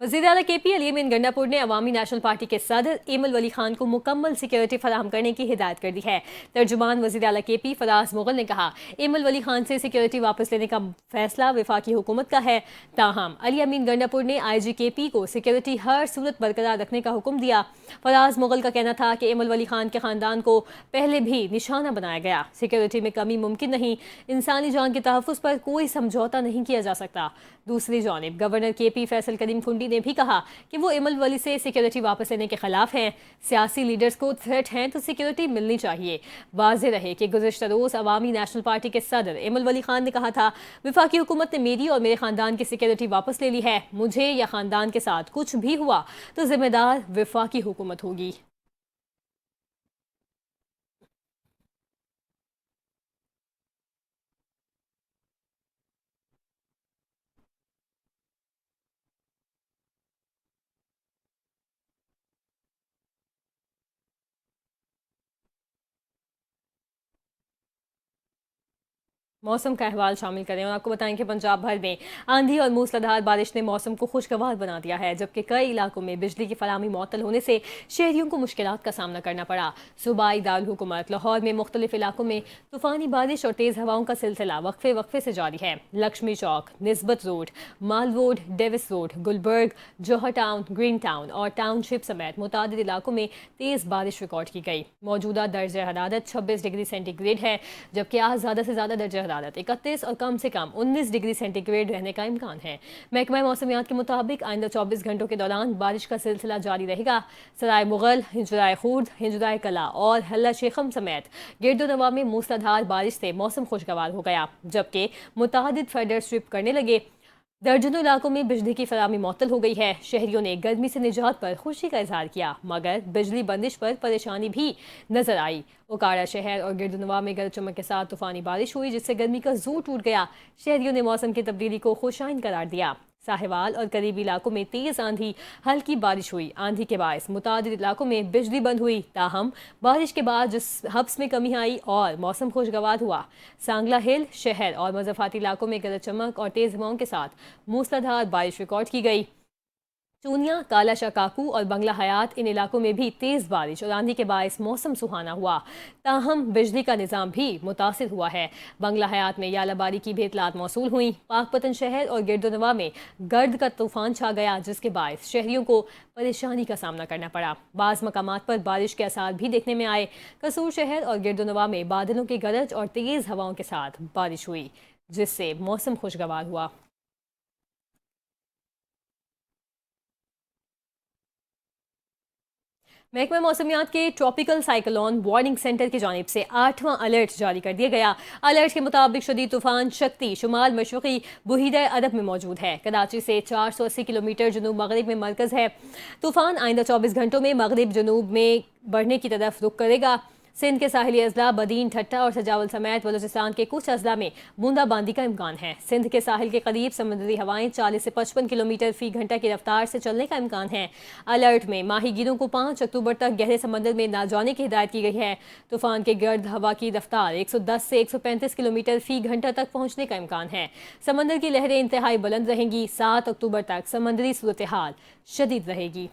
वज़ीर आला KP अली अमीन गंडापुर ने अवामी नेशनल पार्टी के सदर एमल वली खान को मुकम्मल सिक्योरिटी फराहम करने की हिदायत कर दी है। तर्जुमान वज़ीर आला KP फराज मुगल ने कहा, एमल वली खान से सिक्योरिटी वापस लेने का फैसला वफाकी हुकूमत का है। ताहम अली अमीन गंडापुर ने IG KP को सिक्योरिटी हर सूरत बरकरार रखने का हुक्म दिया। फराज मुगल का कहना था कि एमल वली खान के खानदान को पहले भी निशाना बनाया गया। सिक्योरिटी में कमी मुमकिन नहीं, इंसानी जान के तहफ़्फ़ुज़ पर कोई समझौता नहीं किया जा सकता। दूसरी जानिब गवर्नर KP फैसल करीम खुंडी ने भी कहा कि वो एमल वली से सिक्योरिटी वापस लेने के खिलाफ हैं। सियासी लीडर्स को थ्रेट हैं तो सिक्योरिटी मिलनी चाहिए। वाज़ेह रहे कि गुज़िश्ता रोज़ अवामी नेशनल पार्टी के सदर एमल वली खान ने कहा था, वफाकी हुकूमत ने मेरी और मेरे खानदान की सिक्योरिटी वापस ले ली है। मुझे या खानदान के साथ कुछ भी हुआ तो जिम्मेदार वफाकी हुकूमत होगी। मौसम का अहवाल शामिल करें और आपको बताएं कि पंजाब भर में आंधी और मूसलाधार बारिश ने मौसम को खुशगवार बना दिया है, जबकि कई इलाकों में बिजली की फराहमी मुअत्तल होने से शहरियों को मुश्किलात का सामना करना पड़ा। सूबाई दारुल हुकूमत लाहौर में मुख्तलिफ इलाकों में तूफानी बारिश और तेज़ हवाओं का सिलसिला वक्फे वक्फे से जारी है। लक्ष्मी चौक, निस्बत रोड, माल रोड, डेविस रोड, गुलबर्ग, जौहर टाउन, ग्रीन टाउन और टाउनशिप समेत मुतादिद इलाकों में तेज़ बारिश रिकॉर्ड की गई। मौजूदा दर्ज हरारत 26 डिग्री सेंटीग्रेड है, जबकि आज ज़्यादा से ज़्यादा दर्ज हरारत 31 और कम से कम 19 डिग्री सेंटीग्रेड रहने का इम्कान है। महकमा मौसमियात के मुताबिक आइंदा 24 घंटों के दौरान बारिश का सिलसिला जारी रहेगा। सराय मुगल, हिजराए खूर्द, हिजराए कला और हल्ला शेखम समेत गिरदोनवा में मूसलाधार बारिश से मौसम खुशगवार हो गया, जबकि मुतादिद फेडर स्ट्रिप करने लगे। दर्जनों इलाकों में बिजली की फराहमी मुअत्तल हो गई है। शहरियों ने गर्मी से निजात पर खुशी का इजहार किया, मगर बिजली बंदिश पर परेशानी भी नजर आई। ओकाड़ा शहर और गिरदनवा में गरज चमक के साथ तूफानी बारिश हुई, जिससे गर्मी का जोर टूट गया। शहरियों ने मौसम की तब्दीली को खुशाइन करार दिया। साहिवाल और करीबी इलाकों में तेज आंधी, हल्की बारिश हुई। आंधी के बायस मुतादिद इलाकों में बिजली बंद हुई। ताहम बारिश के बाद जिस हब्स में कमी आई और मौसम खुशगवार हुआ। सांगला हिल शहर और मज़ाफ़ाती इलाकों में गरज चमक और तेज़ हवाओं के साथ मूसलाधार बारिश रिकॉर्ड की गई। चूनिया, काला शकाकू और बंगला हयात इन इलाकों में भी तेज़ बारिश और आंधी के बायस मौसम सुहाना हुआ। ताहम बिजली का निज़ाम भी मुतासिर हुआ है। बंगला हयात में यालाबारी की भी इतलात मौसूल हुई। पाकपतन शहर और गिरदोनवा में गर्द का तूफान छा गया, जिसके बायस शहरियों को परेशानी का सामना करना पड़ा। बाज़ मकामात पर बारिश के आसार भी देखने में आए। कसूर शहर और गिरदोनवा में बादलों की गरज और तेज़ हवाओं के साथ बारिश हुई, जिससे मौसम खुशगवार हुआ। महकमा मौसमियात के ट्रॉपिकल साइक्लोन वार्निंग सेंटर की जानिब से 8वां अलर्ट जारी कर दिया गया। अलर्ट के मुताबिक शदीद तूफान शक्ति शुमाल मशरक़ी बुहीदा अरब में मौजूद है। कराची से 480 किलोमीटर जनूब मगरिब में मरकज़ है। तूफान आइंदा 24 घंटों में मगरिब जनूब में बढ़ने की तरफ रुख करेगा। सिंध के साहिली अजला, बदीन, ठट्टा और सजावल समेत बलूचिस्तान के कुछ अजला में बूंदाबांदी का इम्कान है। सिंध के साहिल के करीब समुद्री हवाएं 40 से 55 किलोमीटर फी घंटा की रफ्तार से चलने का इम्कान है। अलर्ट में माहीगीरों को 5 अक्टूबर तक गहरे समंदर में न जाने की हिदायत की गई है। तूफान के गर्द हवा की रफ्तार 110 से 135 किलोमीटर फी घंटा तक पहुंचने का इम्कान है। समंदर की लहरें इंतहाई बुलंद रहेंगी। 7 अक्टूबर तक समंदरी सूरत हाल शदीद रहेगी।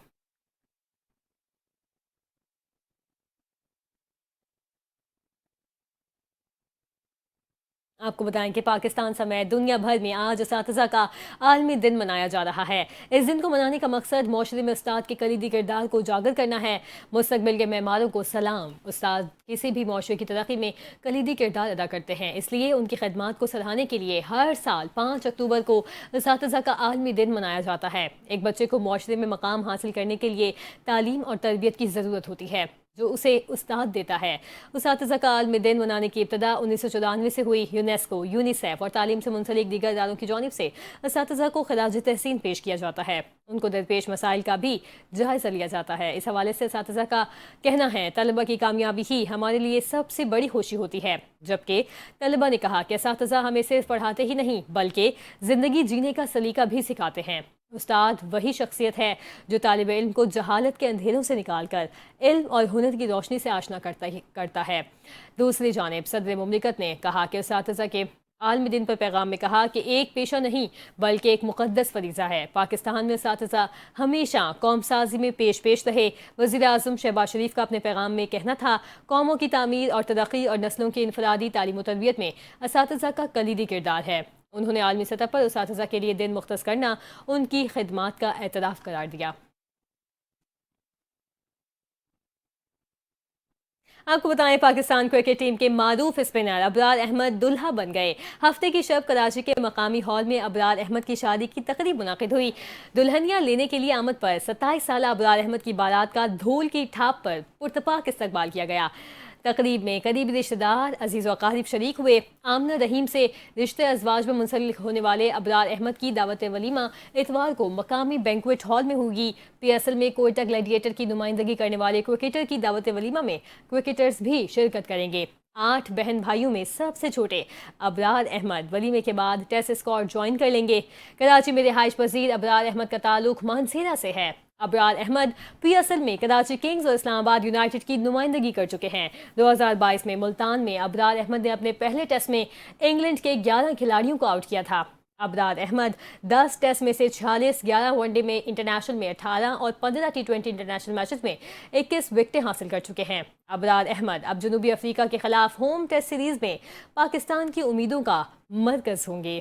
आपको बताएं कि पाकिस्तान समेत दुनिया भर में आज असातिज़ा का आलमी दिन मनाया जा रहा है। इस दिन को मनाने का मकसद माशरे में उस्ताद के कलीदी किरदार को उजागर करना है। मुस्तकबिल के मेहमानों को सलाम। उस्ताद किसी भी माशरे की तरक्की में कलीदी किरदार अदा करते हैं, इसलिए उनकी खदमात को सराहने के लिए हर साल 5 अक्टूबर को असातिज़ा का आलमी दिन मनाया जाता है। एक बच्चे को माशरे में मकाम हासिल करने के लिए तालीम और तरबियत की ज़रूरत होती है, जो उसे उस्ताद देता है। उसातिज़ा का आलमी दिन मनाने की इब्तदा 1994 से हुई। यूनेस्को, यूनिसेफ और तालीम से मुंसलिक दीगर इदारों की जानिब से उसातिज़ा को खिराज तहसीन पेश किया जाता है। उनको दरपेश मसाइल का भी जायज़ा लिया जाता है। इस हवाले से उसातिज़ा का कहना है, तलबा की कामयाबी ही हमारे लिए सबसे बड़ी खुशी होती है। जबकि तलबा ने कहा कि उसातिज़ा हमें सिर्फ पढ़ाते ही नहीं, बल्कि ज़िंदगी जीने का सलीका भी सिखाते हैं। उस्ताद वही शख्सियत है जो तालिब इल्म को जहालत के अंधेरों से निकाल कर इल्म और हुनर की रोशनी से आशना करता है। दूसरी जानिब सदर मुमलिकत ने कहा कि उस्तातिज़ा के عالمی دن پر پیغام میں کہا کہ ایک پیشہ نہیں بلکہ ایک مقدس فریضہ ہے۔ پاکستان میں اساتذہ ہمیشہ قوم سازی میں پیش رہے۔ وزیر اعظم شہباز شریف کا اپنے پیغام میں کہنا تھا، قوموں کی تعمیر اور ترقی اور نسلوں کی انفرادی تعلیم و تربیت میں اساتذہ کا کلیدی کردار ہے۔ انہوں نے عالمی سطح پر اساتذہ کے لیے دن مختص کرنا ان کی خدمات کا اعتراف قرار دیا۔ آپ کو بتائیں، پاکستان کرکٹ ٹیم کے معروف اسپنر ابرار احمد دلہا بن گئے۔ ہفتے کی شب کراچی کے مقامی ہال میں ابرار احمد کی شادی کی تقریب منعقد ہوئی۔ دلہنیاں لینے کے لیے آمد پر 27 سالہ ابرار احمد کی بارات کا دھول کی ٹھاپ پر پرتپاک استقبال کیا گیا۔ تقریب میں قریبی رشتہ دار، عزیز و اقارب شریک ہوئے۔ آمنہ رحیم سے رشتے ازواج میں منسلک ہونے والے ابرار احمد کی دعوت ولیمہ اتوار کو مقامی بینکویٹ ہال میں ہوگی۔ پی ایس ایل میں کوئٹہ گلیڈیٹر کی نمائندگی کرنے والے کرکٹر کی دعوت ولیمہ میں کرکٹرز بھی شرکت کریں گے۔ 8 بہن بھائیوں میں سب سے چھوٹے ابرار احمد ولیمے کے بعد ٹیسٹ اسکواڈ جوائن کر لیں گے۔ کراچی میں رہائش پذیر ابرار احمد کا تعلق مانسہرہ سے ہے۔ ابرار احمد پی ایس ایل میں کراچی کنگز اور اسلام آباد یونائیٹڈ کی نمائندگی کر چکے ہیں۔ 2022 میں ملتان میں ابرار احمد نے اپنے پہلے ٹیسٹ میں انگلینڈ کے 11 کھلاڑیوں کو آؤٹ کیا تھا۔ ابرار احمد 10 ٹیسٹ میں سے 46، 11 ون ڈے میں انٹرنیشنل میں 18 اور 15 ٹی20 انٹرنیشنل میچز میں 21 وکٹیں حاصل کر چکے ہیں۔ ابرار احمد اب جنوبی افریقہ کے خلاف ہوم ٹیسٹ سیریز میں پاکستان کی امیدوں کا مرکز ہوں گے۔